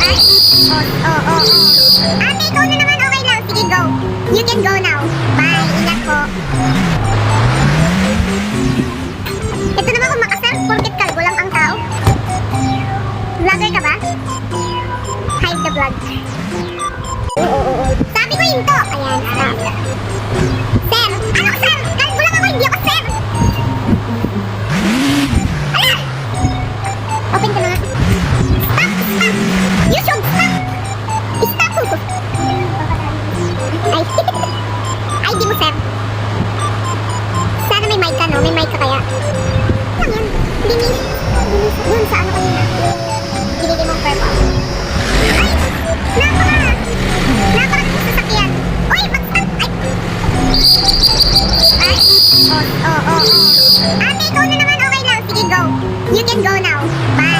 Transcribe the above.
Ay? Ate, ikaw na naman, okay lang. Sige, go. You can go now. Bye, ingat po. Ito naman kung makasal, porket kalbo lang ang tao. Vlogger ka ba? Hide the vlog. Sabi ko yun to. Ayan, stop. Sir, ano sir? Kalbo lang ako, hindi ako sir. Ala! Open ko na nga. Stop! Stop! You should stop! Stop! Ay, ID mo sir. Sana may mic ka, no? May mic ka kaya? Lang yan. Linis. Linis. Dun sa ano kanina. Binili mong purple. Ay! Napaka sasakyan. Uy, mag-stop! Ay! Ate, ikaw na naman, okay lang. Sige, go. You can go now. Bye.